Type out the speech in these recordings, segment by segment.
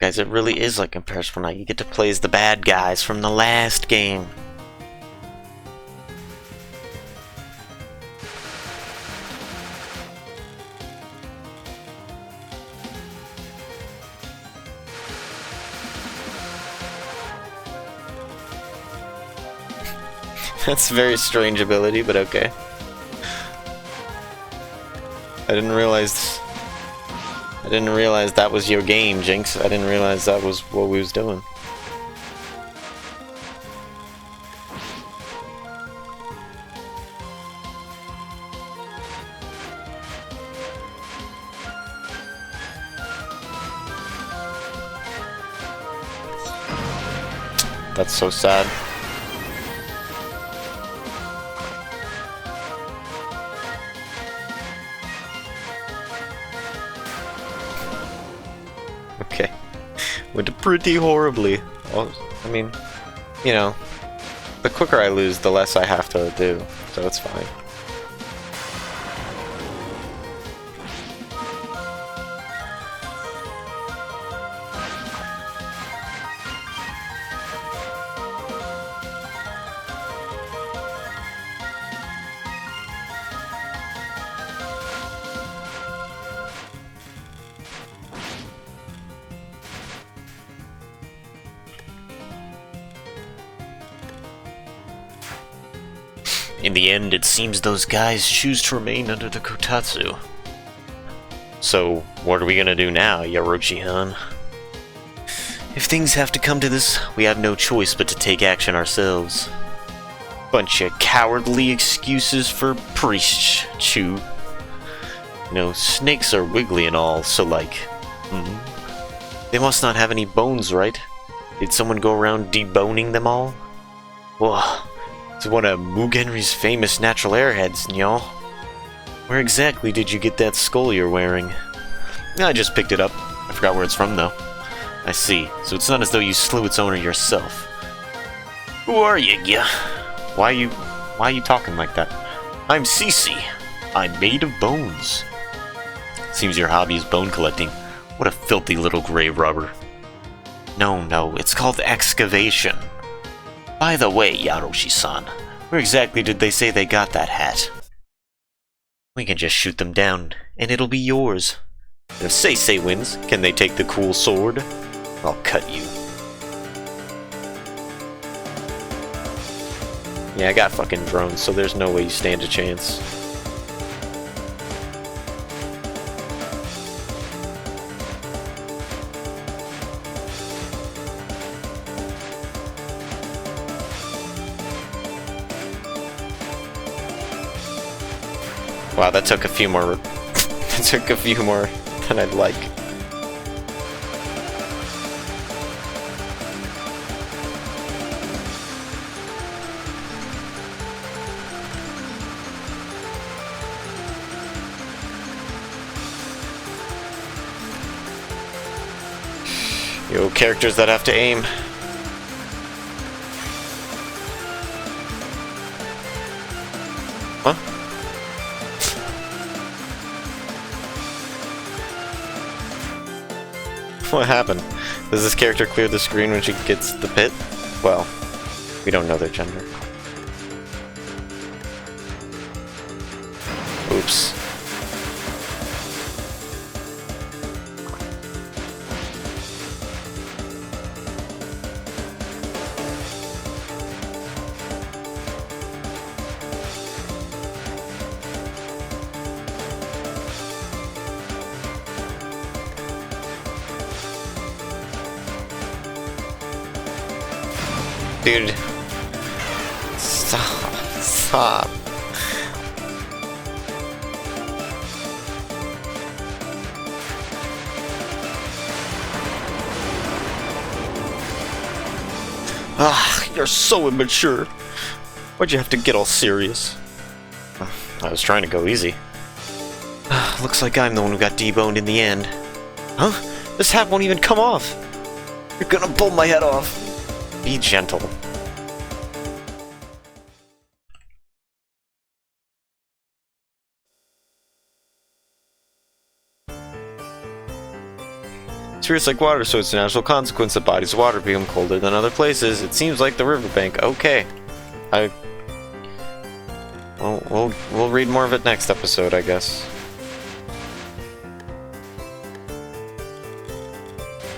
Guys, it really is like in Persona. You get to play as the bad guys from the last game. That's a very strange ability, but okay. I didn't realize that was your game, Jinx. I didn't realize that was what we was doing. That's so sad. Okay. Went pretty horribly. Well, I mean, you know, the quicker I lose, the less I have to do, so it's fine. In the end, it seems those guys choose to remain under the Kotatsu. So, what are we gonna do now, Orochi-han? If things have to come to this, we have no choice but to take action ourselves. Bunch of cowardly excuses for priests, Chu. You know, snakes are wiggly and all, so like... They must not have any bones, right? Did someone go around deboning them all? Whoa. It's one of Mugenri's famous natural airheads, y'all. Where exactly did you get that skull you're wearing? I just picked it up. I forgot where it's from, though. I see. So it's not as though you slew its owner yourself. Who are you, yeah? Why are you talking like that? I'm Cece. I'm made of bones. Seems your hobby is bone collecting. What a filthy little grave robber. No, it's called excavation. By the way, Yaroshi-san, where exactly did they say they got that hat? We can just shoot them down, and it'll be yours. If Seisei wins, can they take the cool sword? I'll cut you. Yeah, I got fucking drones, so there's no way you stand a chance. Wow, that took a few more. That took a few more than I'd like. Yo, characters that have to aim. Huh? What happened? Does this character clear the screen when she gets the pit? Well, we don't know their gender. Oops. Dude. Stop. Ah, you're so immature. Why'd you have to get all serious? I was trying to go easy. Looks like I'm the one who got deboned in the end. Huh? This hat won't even come off. You're gonna pull my head off. Be gentle. Spirits like water, so it's a natural consequence that bodies of water become colder than other places. It seems like the riverbank. Okay. We'll read more of it next episode, I guess.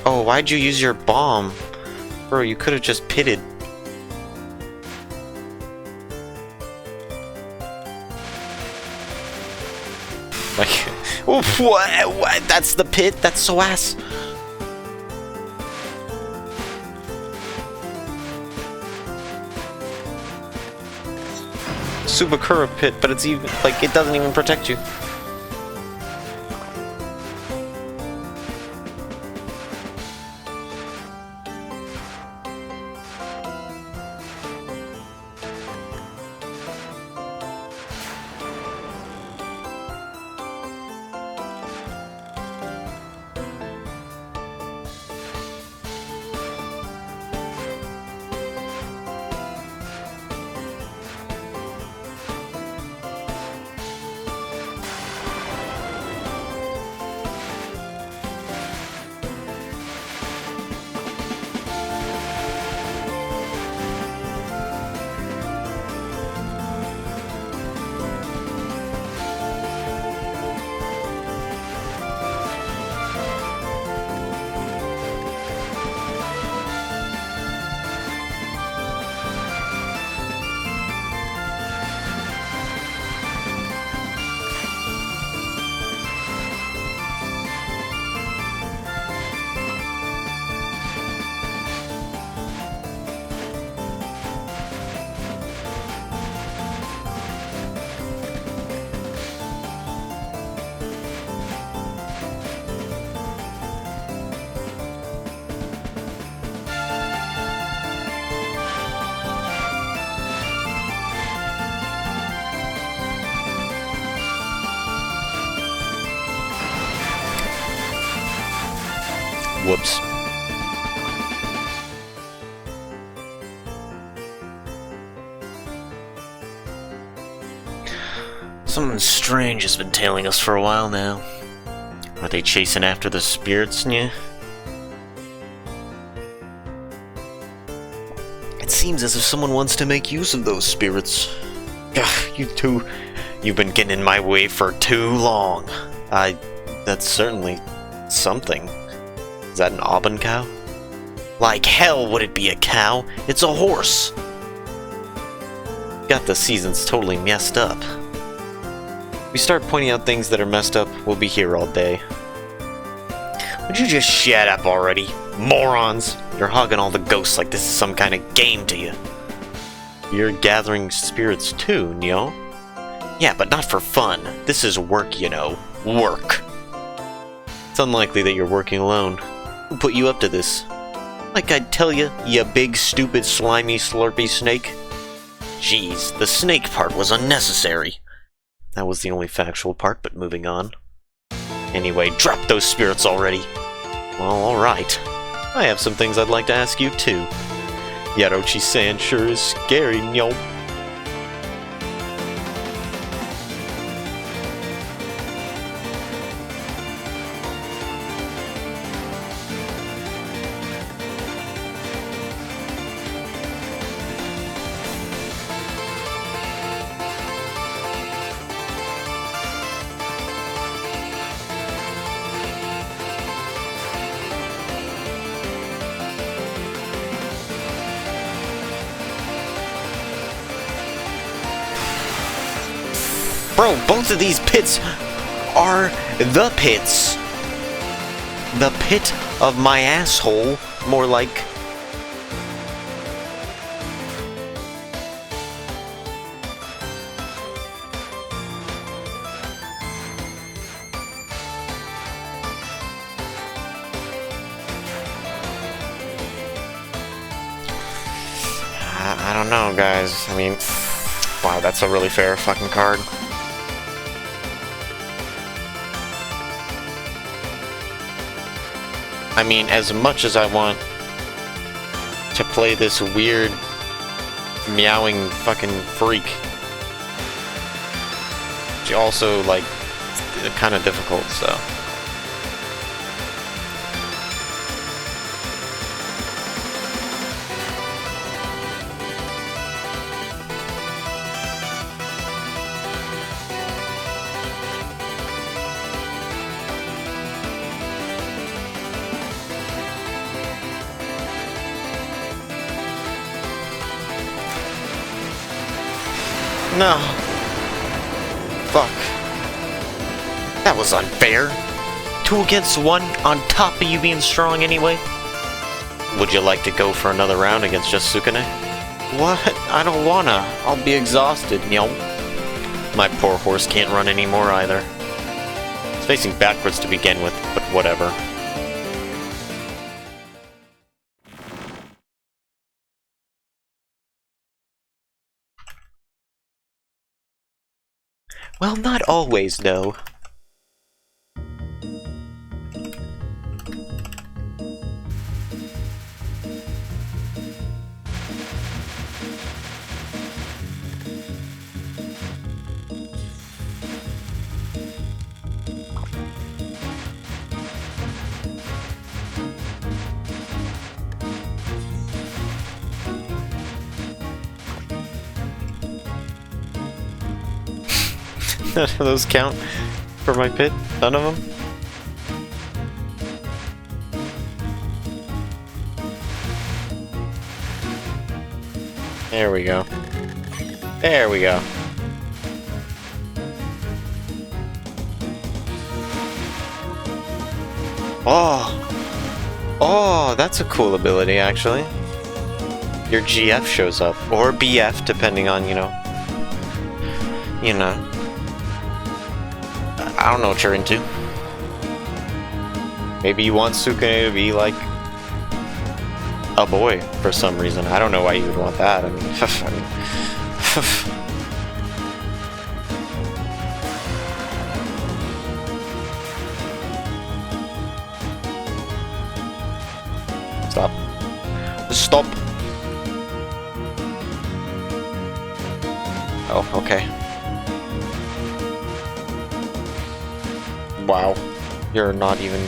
Oh, why'd you use your bomb? Bro, you could have just pitted. Like, what? That's the pit? That's so ass. Subakura pit, but it's even, like, it doesn't even protect you. Whoops. Something strange has been tailing us for a while now. Are they chasing after the spirits, yeah? It seems as if someone wants to make use of those spirits. Ugh, you two, you've been getting in my way for too long. That's certainly something. Is that an auburn cow? Like hell would it be a cow? It's a horse! Got the seasons totally messed up. We start pointing out things that are messed up, we'll be here all day. Would you just shut up already? Morons! You're hogging all the ghosts like this is some kind of game to you. You're gathering spirits too, Nyo? Yeah, but not for fun. This is work, you know. Work. It's unlikely that you're working alone. Who put you up to this? Like I'd tell you, you big, stupid, slimy, slurpy snake. Jeez, the snake part was unnecessary. That was the only factual part, but moving on. Anyway, drop those spirits already. Well, alright. I have some things I'd like to ask you, too. Orochi-san sure is scary, Nyo. Bro, both of these pits are the pits. The pit of my asshole, more like. I don't know, guys. I mean, wow, that's a really fair fucking card. I mean, as much as I want to play this weird, meowing fucking freak, it's also, like, kind of difficult, so. No. Fuck. That was unfair. 2 against 1 on top of you being strong anyway? Would you like to go for another round against just Sukune? What? I don't wanna. I'll be exhausted, yo. My poor horse can't run anymore either. It's facing backwards to begin with, but whatever. Well, not always, though. None of those count for my pit? None of them? There we go. There we go. Oh! Oh, that's a cool ability, actually. Your GF shows up. Or BF, depending on, you know. I don't know what you're into. Maybe you want Sukune to be like a boy for some reason. I don't know why you would want that. I mean, Stop. Stop. Oh, okay. Wow, you're not even...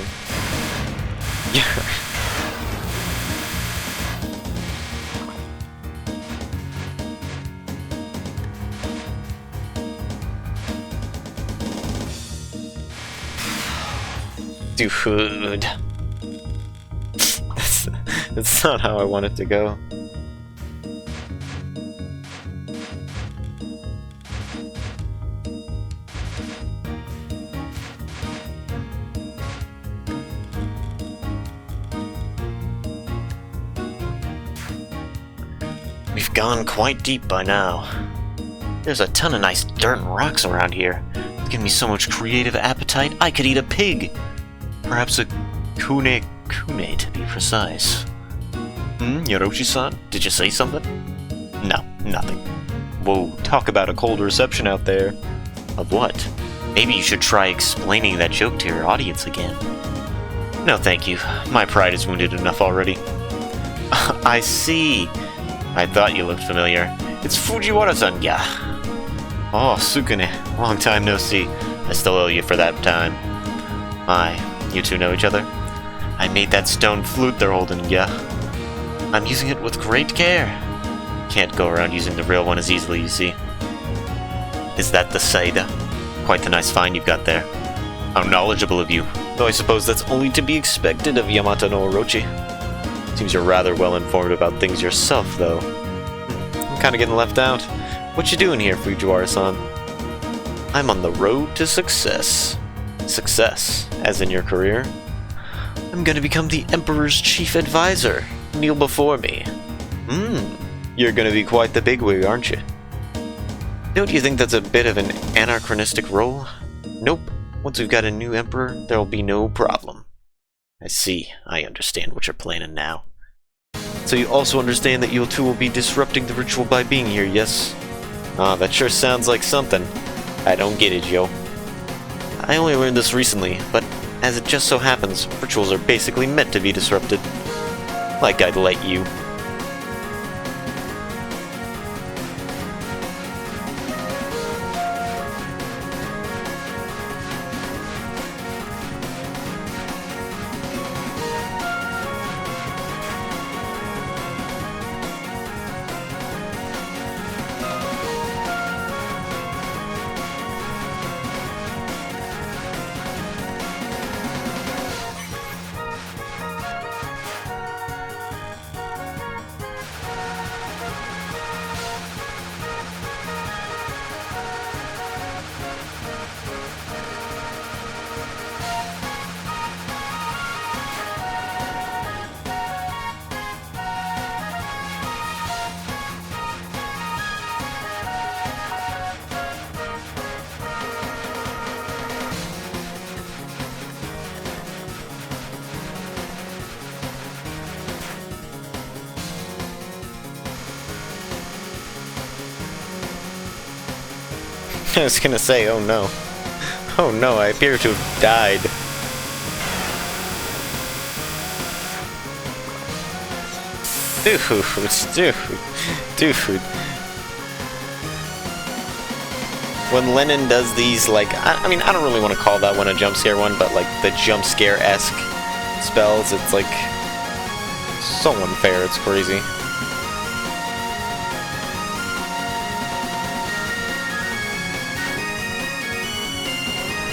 Dude... That's not how I want it to go. We've gone quite deep by now. There's a ton of nice dirt and rocks around here. It's given me so much creative appetite, I could eat a pig! Perhaps a kune to be precise. Orochi-san? Did you say something? No, nothing. Whoa, talk about a cold reception out there. Of what? Maybe you should try explaining that joke to your audience again. No thank you, my pride is wounded enough already. I see. I thought you looked familiar. It's Fujiwara-san, yeah. Oh, Sukune, long time no see. I still owe you for that time. My, you two know each other? I made that stone flute they're holding, yeah. I'm using it with great care. Can't go around using the real one as easily, you see. Is that the Saida? Quite the nice find you've got there. How knowledgeable of you. Though I suppose that's only to be expected of Yamata no Orochi. Seems you're rather well informed about things yourself, though. I'm kinda getting left out. What you doing here, Fujiwara-san? I'm on the road to success. Success, as in your career? I'm gonna become the Emperor's chief advisor. Kneel before me. You're gonna be quite the bigwig, aren't you? Don't you think that's a bit of an anachronistic role? Nope. Once we've got a new Emperor, there'll be no problem. I see. I understand what you're planning now. So you also understand that you two will be disrupting the ritual by being here, yes? Ah, that sure sounds like something. I don't get it, yo. I only learned this recently, but as it just so happens, rituals are basically meant to be disrupted. Like I'd let you. I was gonna say, oh no. Oh no, I appear to have died. Dude. When Lennon does these, like, I mean, I don't really want to call that one a jump scare one, but like the jump scare-esque spells, it's like so unfair, it's crazy.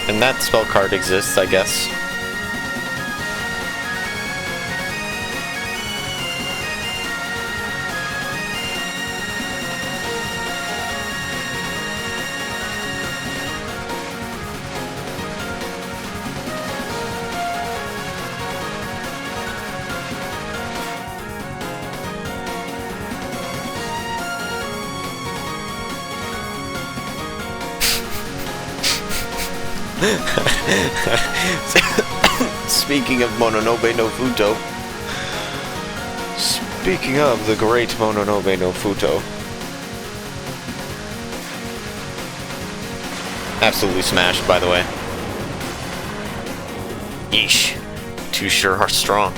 And that spell card exists, I guess. Speaking of Mononobe no Futo. Speaking of the great Mononobe no Futo. Absolutely smashed, by the way. Yeesh. Two sure are strong.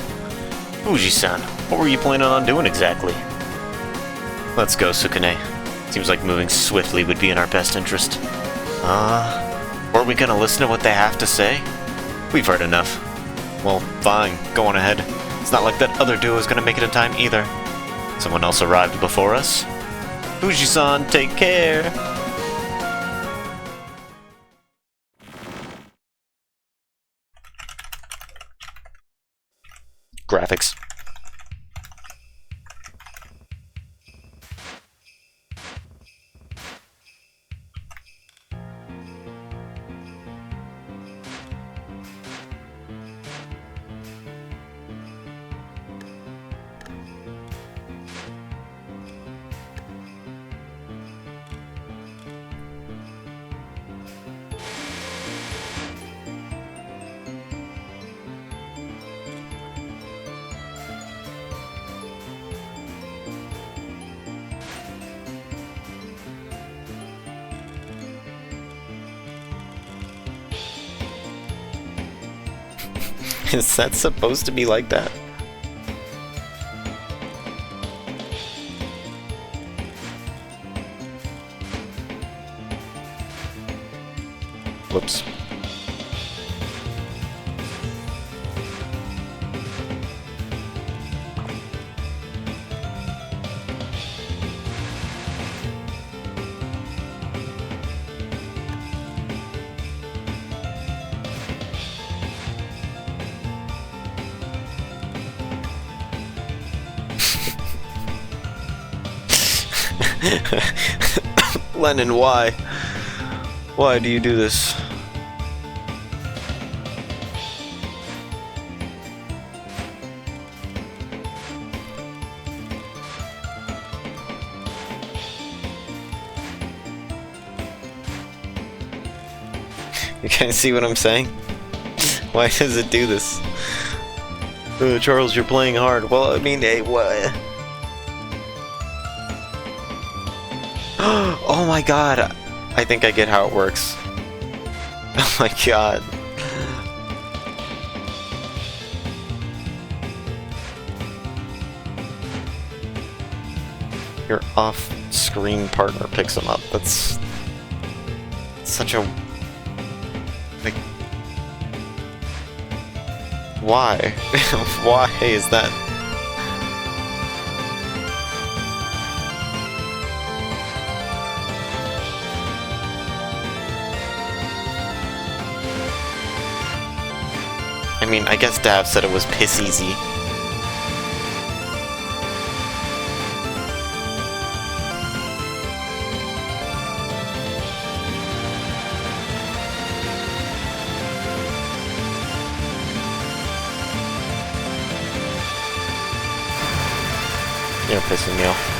Fuji-san, what were you planning on doing exactly? Let's go, Sukune. Seems like moving swiftly would be in our best interest. Are we gonna listen to what they have to say? We've heard enough. Well, fine, go on ahead. It's not like that other duo is gonna make it in time either. Someone else arrived before us. Fuji-san, take care! Graphics. Is that supposed to be like that? Whoops. Lennon, why? Why do you do this? You guys see what I'm saying? Why does it do this? Charles, you're playing hard. Well, I mean, hey, what? Oh my god! I think I get how it works. Oh my god. Your off-screen partner picks him up. That's such a... like... Why? Why is that? I mean, I guess Dav said it was piss easy. You're pissing me off.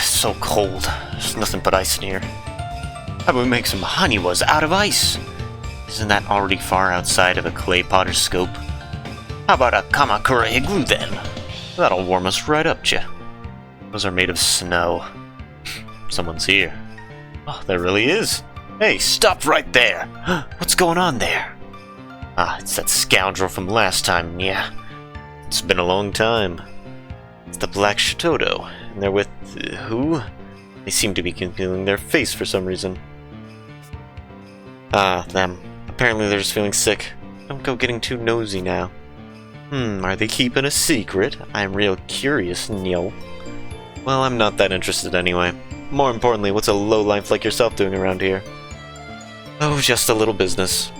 So cold. There's nothing but ice in here. How about we make some haniwas out of ice? Isn't that already far outside of a clay potter's scope? How about a Kamakura igloo then? That'll warm us right up, cha. Those are made of snow. Someone's here. Oh, there really is. Hey, stop right there! What's going on there? Ah, it's that scoundrel from last time, yeah. It's been a long time. It's the Black Shitoto, and they're with... who? They seem to be concealing their face for some reason. Ah, them. Apparently they're just feeling sick. Don't go getting too nosy now. Are they keeping a secret? I'm real curious, Nyo. Well, I'm not that interested anyway. More importantly, what's a lowlife like yourself doing around here? Oh, just a little business.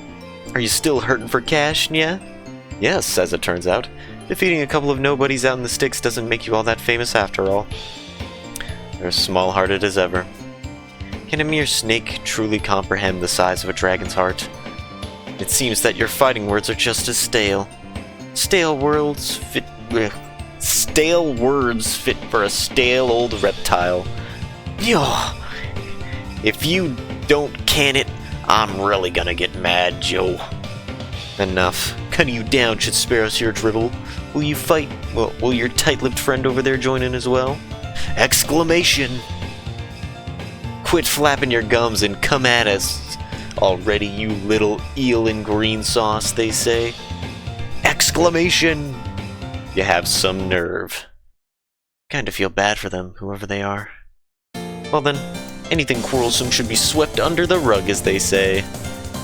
Are you still hurting for cash, Nya? Yes, as it turns out. Defeating a couple of nobodies out in the sticks doesn't make you all that famous after all. They're as small-hearted as ever. Can a mere snake truly comprehend the size of a dragon's heart? It seems that your fighting words are just as stale. Stale words fit for a stale old reptile. Yo, if you don't can it, I'm really gonna get mad, Joe. Enough. Cutting you down should spare us your drivel. Will you fight? Well, will your tight-lipped friend over there join in as well? Exclamation! Quit flapping your gums and come at us already, you little eel in green sauce, they say. Exclamation! You have some nerve. Kinda feel bad for them, whoever they are. Well then, anything quarrelsome should be swept under the rug, as they say.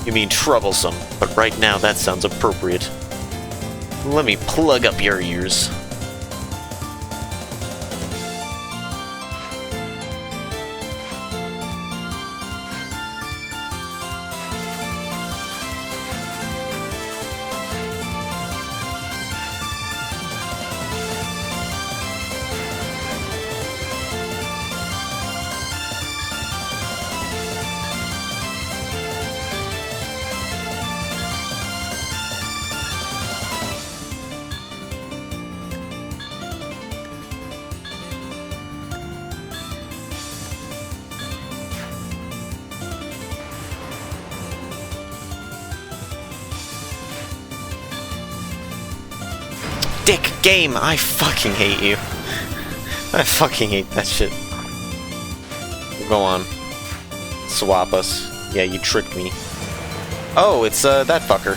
You mean troublesome, but right now that sounds appropriate. Let me plug up your ears. Dick game! I fucking hate you. I fucking hate that shit. Go on. Swap us. Yeah, you tricked me. Oh, it's that fucker.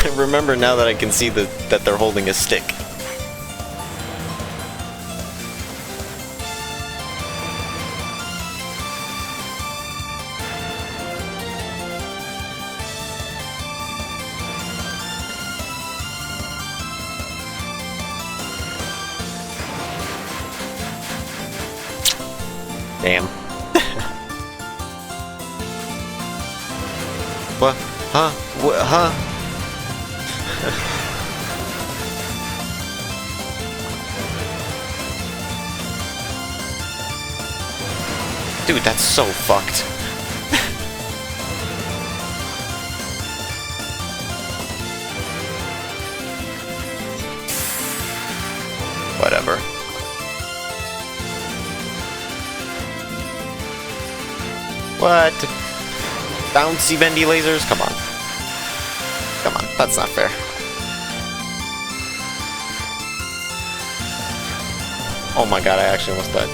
I remember now that I can see that they're holding a stick. Damn. What? Huh? What? Huh? Dude, that's so fucked. Whatever. What? Bouncy bendy lasers? Come on. Come on, that's not fair. Oh my god, I actually almost died.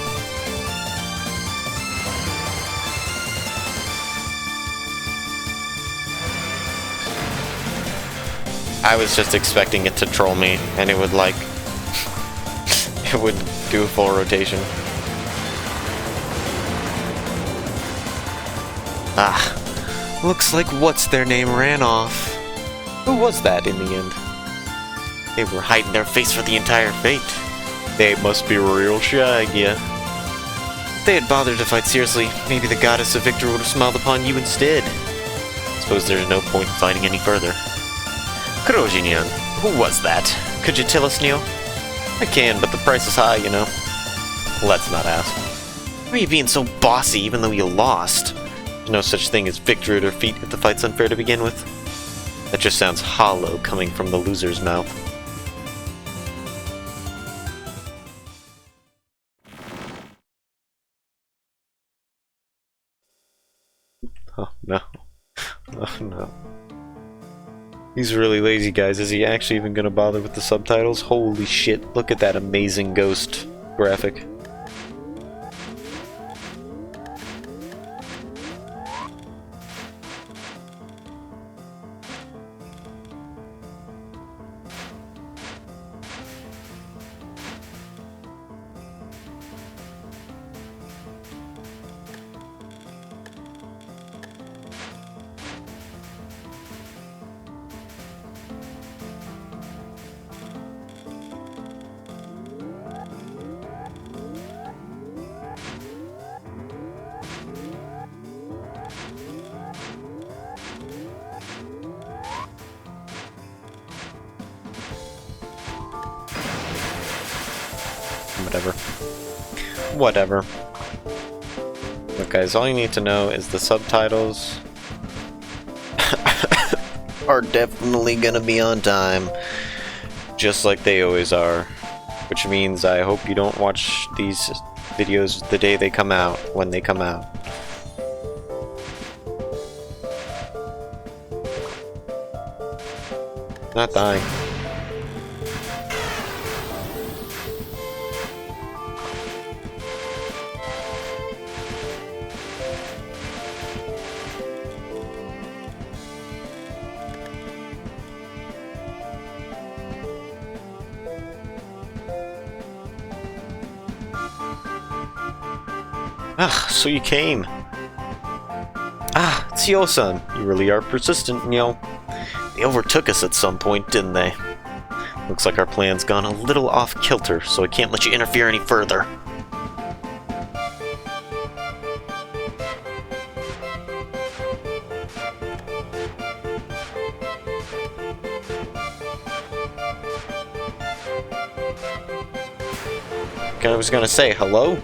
I was just expecting it to troll me, and it would like... it would do a full rotation. Ah, looks like what's-their-name ran off. Who was that in the end? They were hiding their face for the entire fate. They must be real shy, yeah. If they had bothered to fight seriously, maybe the goddess of victory would have smiled upon you instead. Suppose there's no point in fighting any further. Kurojin-yan, who was that? Could you tell us, Neo? I can, but the price is high, you know. Let's not ask. Why are you being so bossy even though you lost? There's no such thing as victory at her feet if the fight's unfair to begin with. That just sounds hollow coming from the loser's mouth. He's really lazy, guys. Is he actually even gonna bother with the subtitles? Holy shit, look at that amazing ghost graphic. Whatever. Look, guys, all you need to know is the subtitles are definitely gonna be on time, just like they always are. Which means I hope you don't watch these videos the day they come out, when they come out. Not dying. Ah, so you came. Ah, it's Yo-san. You really are persistent, Nyo. They overtook us at some point, didn't they? Looks like our plan's gone a little off-kilter, so I can't let you interfere any further. I was gonna say, hello?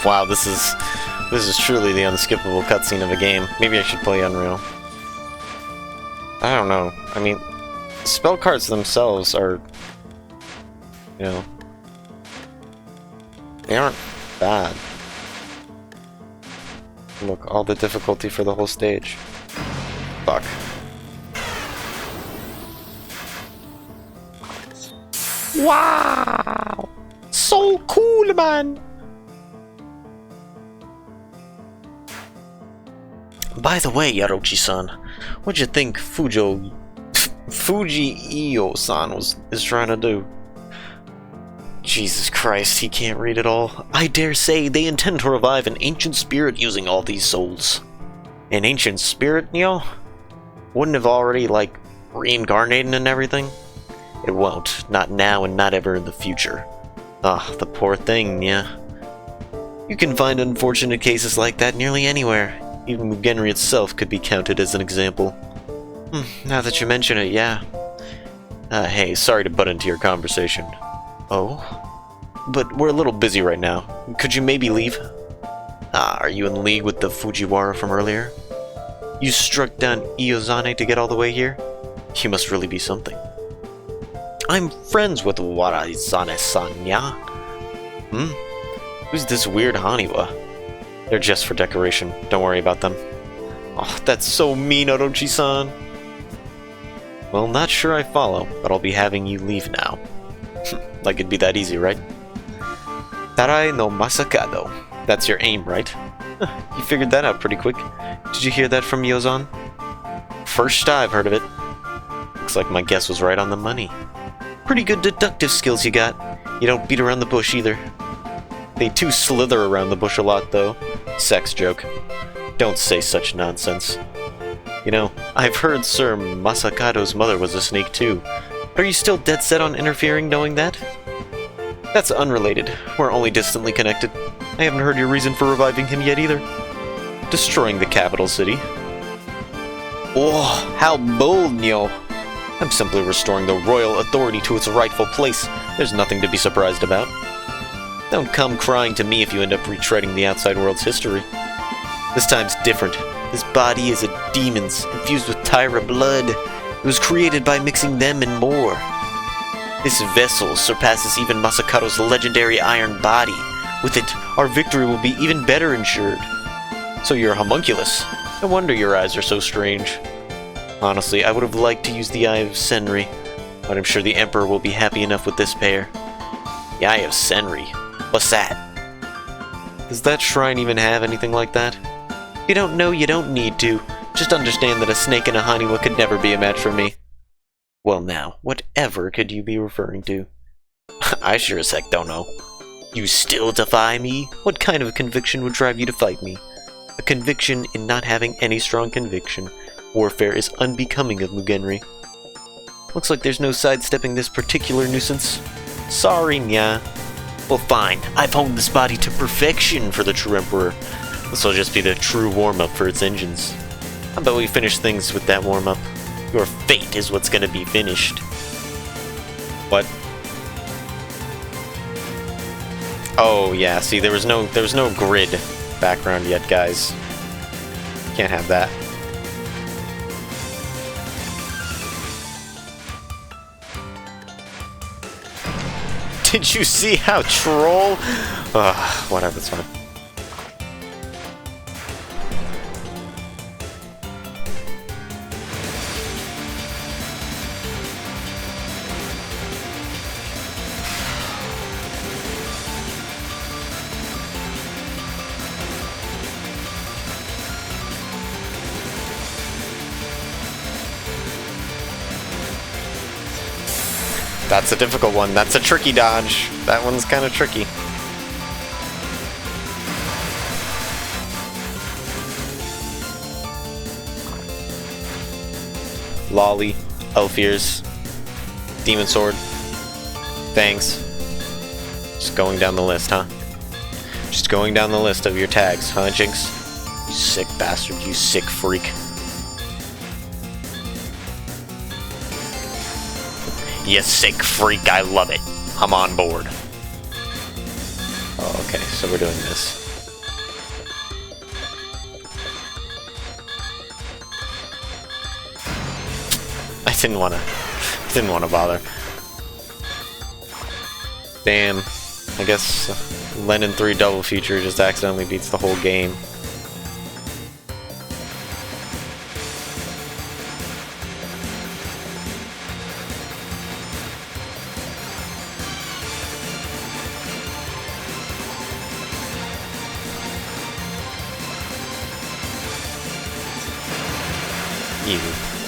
Wow, this is truly the unskippable cutscene of a game. Maybe I should play Unreal. I don't know. I mean, spell cards themselves are, you know, they aren't bad. Look, all the difficulty for the whole stage. Fuck. Wow! So cool, man! By the way, Orochi-san, what'd you think Fuji-Iyo-san is trying to do? Jesus Christ, he can't read it all. I dare say they intend to revive an ancient spirit using all these souls. An ancient spirit, Neo? Wouldn't have already, like, reincarnated and everything? It won't. Not now and not ever in the future. Ah, the poor thing, yeah. You can find unfortunate cases like that nearly anywhere. Even Mugenri itself could be counted as an example. Now that you mention it, yeah. Hey, sorry to butt into your conversation. Oh? But we're a little busy right now. Could you maybe leave? Ah, are you in league with the Fujiwara from earlier? You struck down Iozane to get all the way here? You must really be something. I'm friends with Warazane-san, yeah? Who's this weird Haniwa? They're just for decoration. Don't worry about them. Oh, that's so mean, Orochi-san. Well, not sure I follow, but I'll be having you leave now. Like it'd be that easy, right? Tarai no Masakado. That's your aim, right? You figured that out pretty quick. Did you hear that from Yozan? First I've heard of it. Looks like my guess was right on the money. Pretty good deductive skills you got. You don't beat around the bush either. They too slither around the bush a lot, though. Sex joke. Don't say such nonsense. You know, I've heard Sir Masakado's mother was a snake too. Are you still dead set on interfering knowing that? That's unrelated. We're only distantly connected. I haven't heard your reason for reviving him yet either. Destroying the capital city. Oh, how bold, Nyo! I'm simply restoring the royal authority to its rightful place. There's nothing to be surprised about. Don't come crying to me if you end up retreading the outside world's history. This time's different. This body is a demon's, infused with Tyra blood. It was created by mixing them and more. This vessel surpasses even Masakado's legendary iron body. With it, our victory will be even better ensured. So you're a homunculus. No wonder your eyes are so strange. Honestly, I would have liked to use the Eye of Senri, but I'm sure the Emperor will be happy enough with this pair. The Eye of Senri? What's that? Does that shrine even have anything like that? If you don't know, you don't need to. Just understand that a snake and a Haniwa could never be a match for me. Well now, whatever could you be referring to? I sure as heck don't know. You still defy me? What kind of conviction would drive you to fight me? A conviction in not having any strong conviction. Warfare is unbecoming of Mugenri. Looks like there's no sidestepping this particular nuisance. Sorry, Nya. Well fine, I've honed this body to perfection for the true Emperor. This will just be the true warm-up for its engines. How about we finish things with that warm-up? Your fate is what's gonna be finished. What? Oh yeah, see there was no grid background yet, guys. Can't have that. Did you see how troll? Whatever, it's fine. That's a difficult one. That's a tricky dodge. That one's kind of tricky. Lolly, Elfears, Demon Sword, Thanks. Just going down the list, huh? Just going down the list of your tags, huh, Jinx? You sick bastard, you sick freak. You sick freak, I love it. I'm on board. Oh, okay, so we're doing this. I didn't wanna bother. Damn. I guess Lennon 3 double feature just accidentally beats the whole game.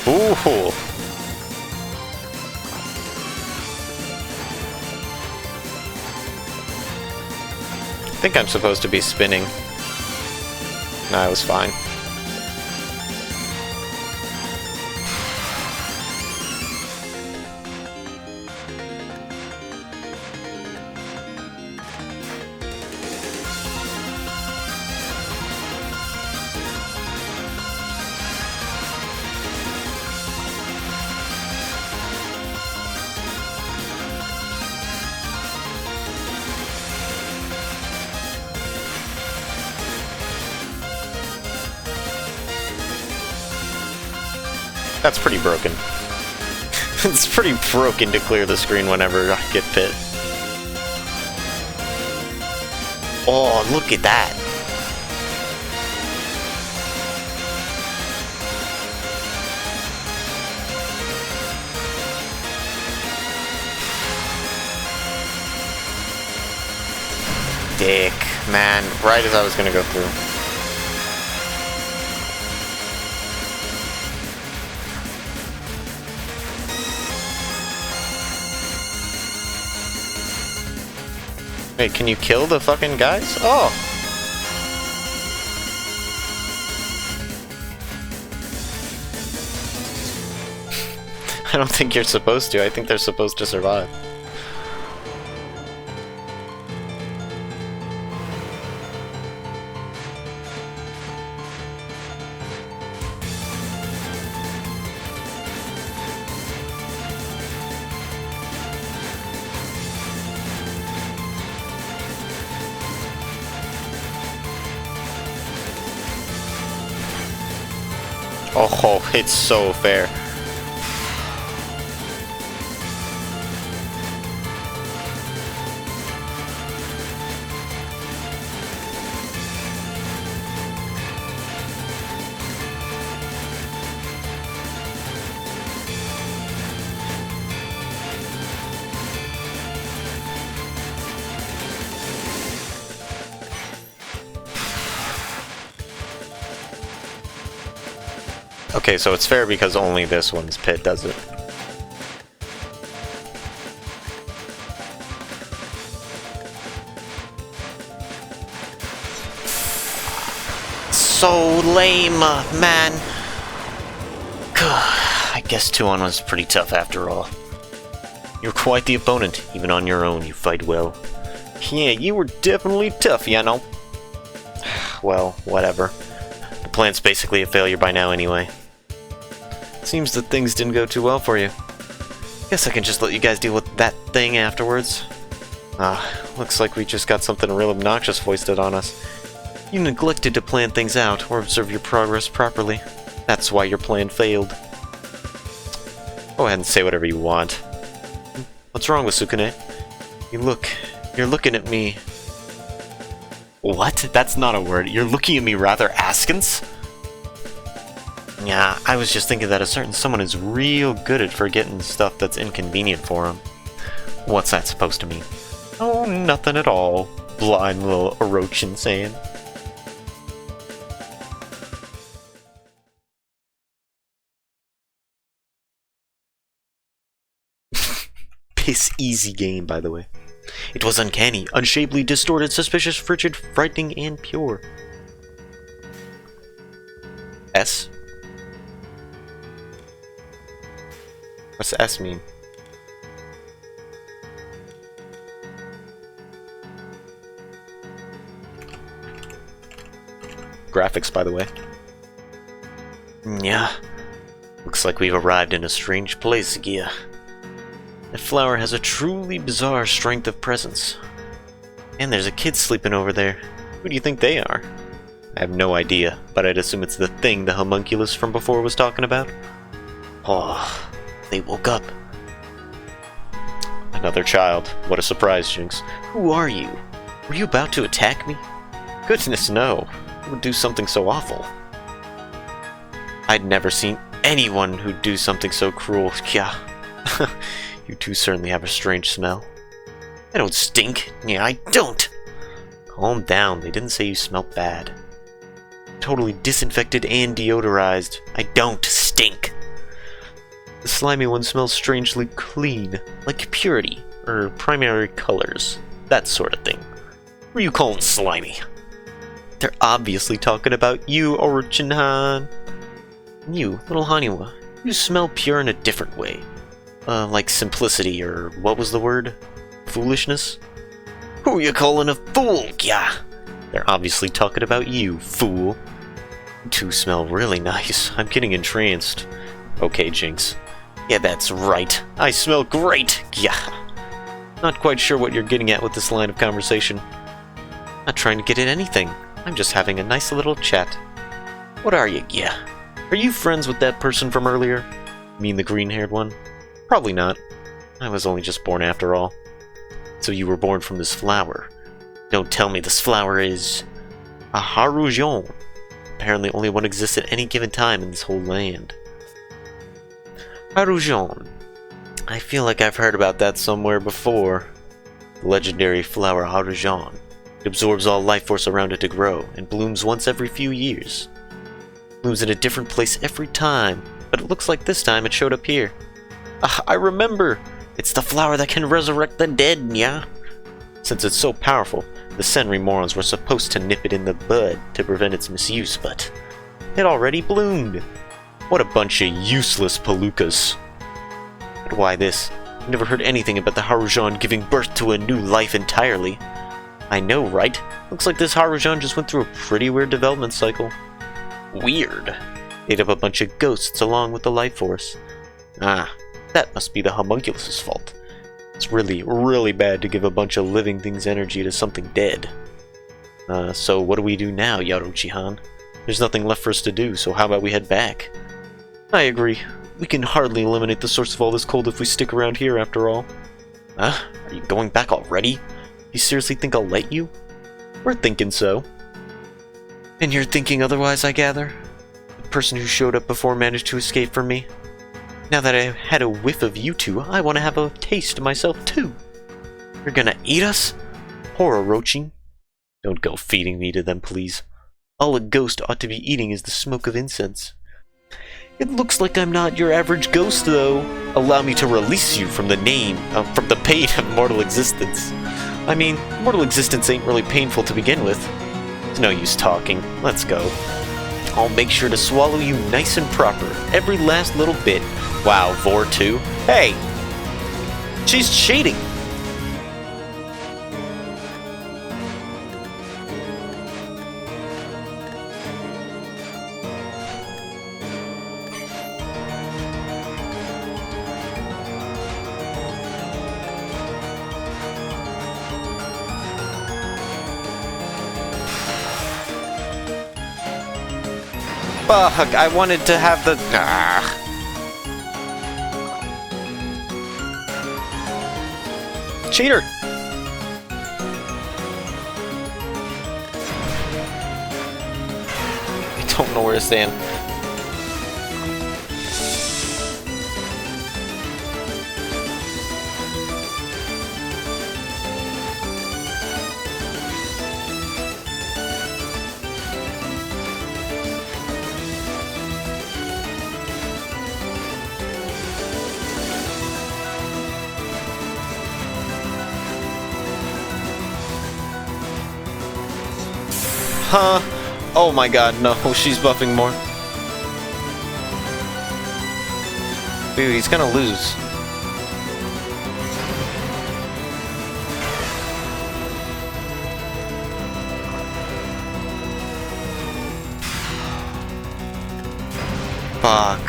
Ooh. I think I'm supposed to be spinning. No, I was fine. That's pretty broken. It's pretty broken to clear the screen whenever I get pit. Oh, look at that! Dick, man, right as I was gonna go through. Wait, can you kill the fucking guys? Oh! I don't think you're supposed to. I think they're supposed to survive. Oh, it's so fair. Okay, so it's fair because only this one's pit does it. So lame, man. I guess 2-on was pretty tough after all. You're quite the opponent. Even on your own, you fight well. Yeah, you were definitely tough, you know. Well, whatever. The plan's basically a failure by now anyway. Seems that things didn't go too well for you. Guess I can just let you guys deal with that thing afterwards. Looks like we just got something real obnoxious foisted on us. You neglected to plan things out or observe your progress properly. That's why your plan failed. Go ahead and say whatever you want. What's wrong with Sukune? You're looking at me. What? That's not a word. You're looking at me rather askance? Yeah, I was just thinking that a certain someone is real good at forgetting stuff that's inconvenient for him. What's that supposed to mean? Oh, nothing at all. Blind little Orochi saying. Piss easy game, by the way. It was uncanny, unshapely, distorted, suspicious, frigid, frightening, and pure. S? What's S mean? Graphics, by the way. Yeah. Looks like we've arrived in a strange place, Gia. That flower has a truly bizarre strength of presence. And there's a kid sleeping over there. Who do you think they are? I have no idea, but I'd assume it's the thing the homunculus from before was talking about. Oh, they woke up. Another child. What a surprise, Jinx. Who are you? Were you about to attack me? Goodness, no. Who would do something so awful? I'd never seen anyone who'd do something so cruel. Yeah. You two certainly have a strange smell. I don't stink. Yeah, I don't. Calm down. They didn't say you smelled bad. Totally disinfected and deodorized. I don't stink. The slimy one smells strangely clean, like purity, or primary colors, that sort of thing. Who are you calling slimy? They're obviously talking about you, Orochi-han. You, little Haniwa, you smell pure in a different way. Like simplicity, or what was the word? Foolishness? Who are you calling a fool, yeah? They're obviously talking about you, fool. You two smell really nice. I'm getting entranced. Okay, Jinx. Yeah, that's right. I smell great, yeah. Not quite sure what you're getting at with this line of conversation. Not trying to get at anything. I'm just having a nice little chat. What are you, yeah? Are you friends with that person from earlier? You mean the green-haired one? Probably not. I was only just born after all. So you were born from this flower. Don't tell me this flower is... a Harujon. Apparently only one exists at any given time in this whole land. Harujon. I feel like I've heard about that somewhere before. The legendary flower Harujon. It absorbs all life force around it to grow, and blooms once every few years. Blooms in a different place every time, but it looks like this time it showed up here. I remember! It's the flower that can resurrect the dead, yeah? Since it's so powerful, the Senri morons were supposed to nip it in the bud to prevent its misuse, but it already bloomed. What a bunch of useless palookas. But why this? I've never heard anything about the Harujan giving birth to a new life entirely. I know, right? Looks like this Harujan just went through a pretty weird development cycle. Weird. Ate up a bunch of ghosts along with the life force. Ah, that must be the homunculus's fault. It's really, really bad to give a bunch of living things energy to something dead. So what do we do now, Yarochi-han? There's nothing left for us to do, so how about we head back? I agree. We can hardly eliminate the source of all this cold if we stick around here, after all. Are you going back already? You seriously think I'll let you? We're thinking so. And you're thinking otherwise, I gather? The person who showed up before managed to escape from me. Now that I've had a whiff of you two, I want to have a taste myself too. You're gonna eat us? Poor Orochi. Don't go feeding me to them, please. All a ghost ought to be eating is the smoke of incense. It looks like I'm not your average ghost, though. Allow me to release you from the pain of mortal existence. I mean, mortal existence ain't really painful to begin with. It's no use talking. Let's go. I'll make sure to swallow you nice and proper, every last little bit. Wow, Vor 2. Hey! She's cheating! Fuck, I wanted to have the... Cheater! I don't know where to stand. Huh? Oh my god, no, she's buffing more. Dude, he's gonna lose. Fuck.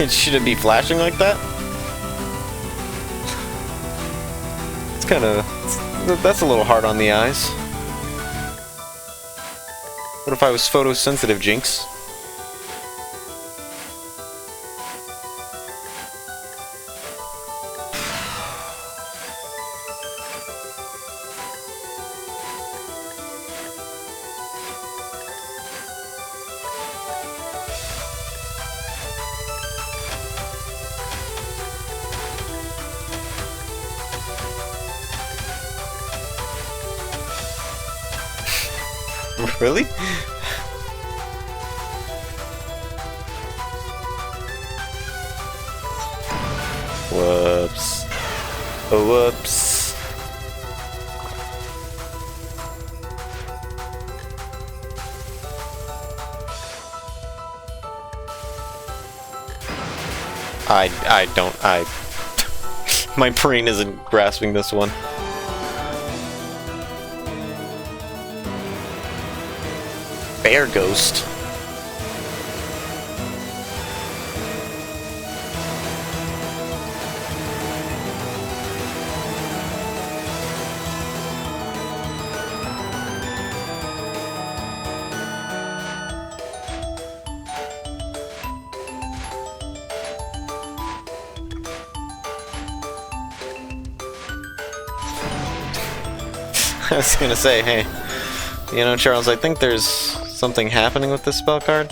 Should it be flashing like that? It's kind of... that's a little hard on the eyes. What if I was photosensitive, Jinx? Really? Whoops. Oh, whoops. My brain isn't grasping this one. Bear Ghost. I was gonna say, hey, you know, Charles, I think there's something happening with this spell card.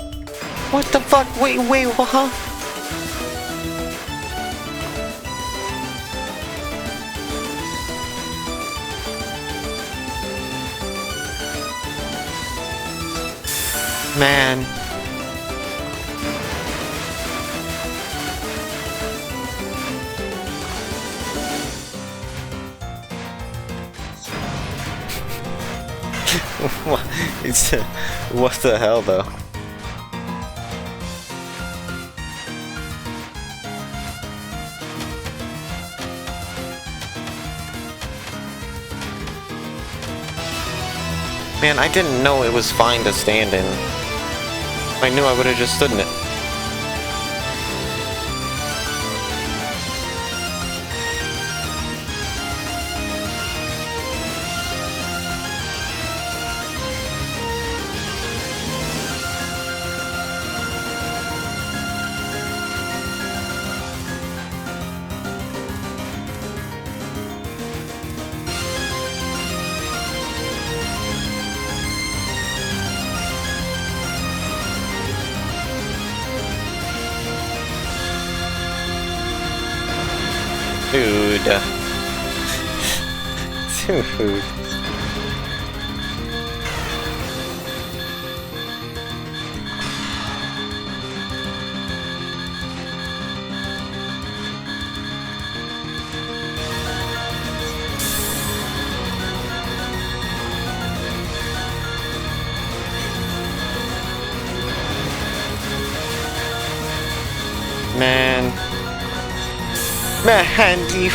What the fuck? Wait, huh? Man. What the hell, though? Man, I didn't know it was fine to stand in. If I knew, I would have just stood in it. Dude. Dude. Man. Handy.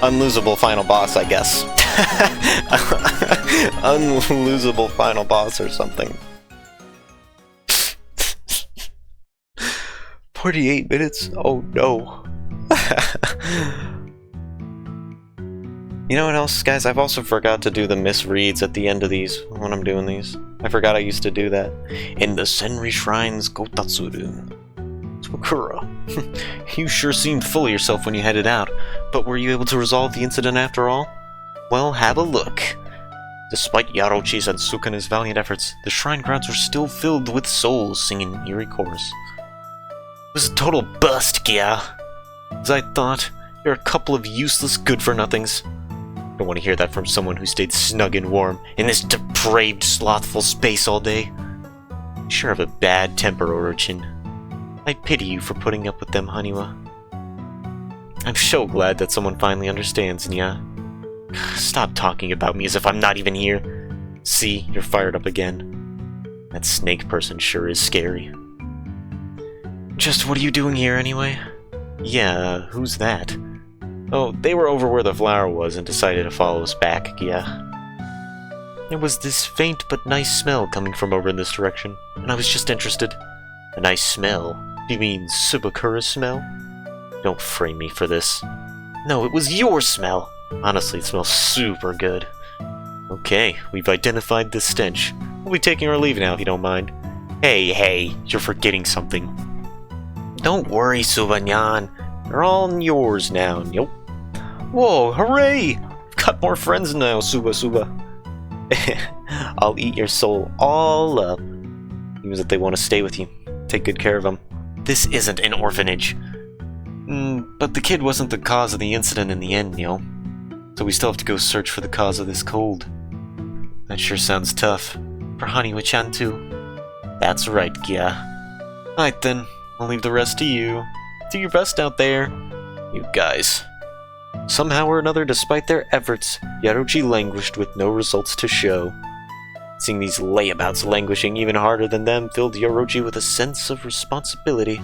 Unlosable final boss, I guess. Unlosable final boss or something. 48 minutes? Oh no. You know what else, guys? I've also forgot to do the misreads at the end of these when I'm doing these. I forgot I used to do that. In the Senri Shrine's Gotatsuru. Sakura, you sure seemed full of yourself when you headed out, but were you able to resolve the incident after all? Well, have a look. Despite Orochi's and Sukune's valiant efforts, the shrine grounds were still filled with souls singing an eerie chorus. It was a total bust, Gia. As I thought, you're a couple of useless good-for-nothings. Don't want to hear that from someone who stayed snug and warm in this depraved, slothful space all day. You sure have a bad temper, Orochi. I pity you for putting up with them, Haniwa. I'm so glad that someone finally understands, Nya. Stop talking about me as if I'm not even here. See, you're fired up again. That snake person sure is scary. Just what are you doing here, anyway? Yeah, who's that? Oh, they were over where the flower was and decided to follow us back, Gia. There was this faint but nice smell coming from over in this direction, and I was just interested. A nice smell? Do you mean Subakura's smell? Don't frame me for this. No, it was your smell! Honestly, it smells super good. Okay, we've identified this stench. We'll be taking our leave now if you don't mind. Hey, you're forgetting something. Don't worry, Subanyan. They're all yours now, Nope. Whoa, hooray! I've got more friends now, Suba. I'll eat your soul all up. Seems that they want to stay with you. Take good care of them. This isn't an orphanage. But the kid wasn't the cause of the incident in the end, Neil. So we still have to go search for the cause of this cold. That sure sounds tough. For Haniwa-chan too. That's right, Gia. Alright then, I'll leave the rest to you. Do your best out there. You guys. Somehow or another, despite their efforts, Orochi languished with no results to show. Seeing these layabouts languishing even harder than them filled Orochi with a sense of responsibility.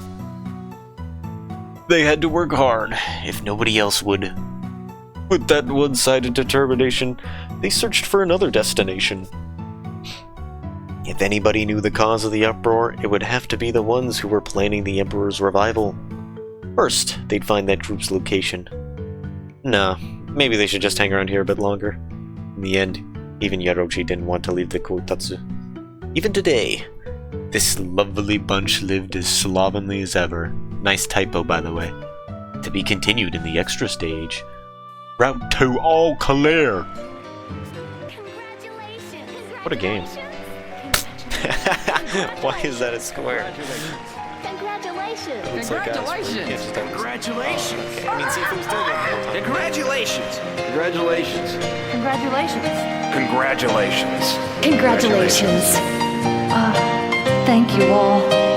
They had to work hard, if nobody else would. With that one-sided determination, they searched for another destination. If anybody knew the cause of the uproar, it would have to be the ones who were planning the Emperor's revival. First, they'd find that group's location. Nah, maybe they should just hang around here a bit longer. In the end, even Orochi didn't want to leave the Kotatsu. Even today, this lovely bunch lived as slovenly as ever. Nice typo, by the way. To be continued in the extra stage. Route to all clear! What a game. Why is that a square? Congratulations! Congratulations! Congratulations! Okay. I mean, see if it was done. Congratulations! Congratulations! Congratulations! Congratulations! Congratulations! Thank you all.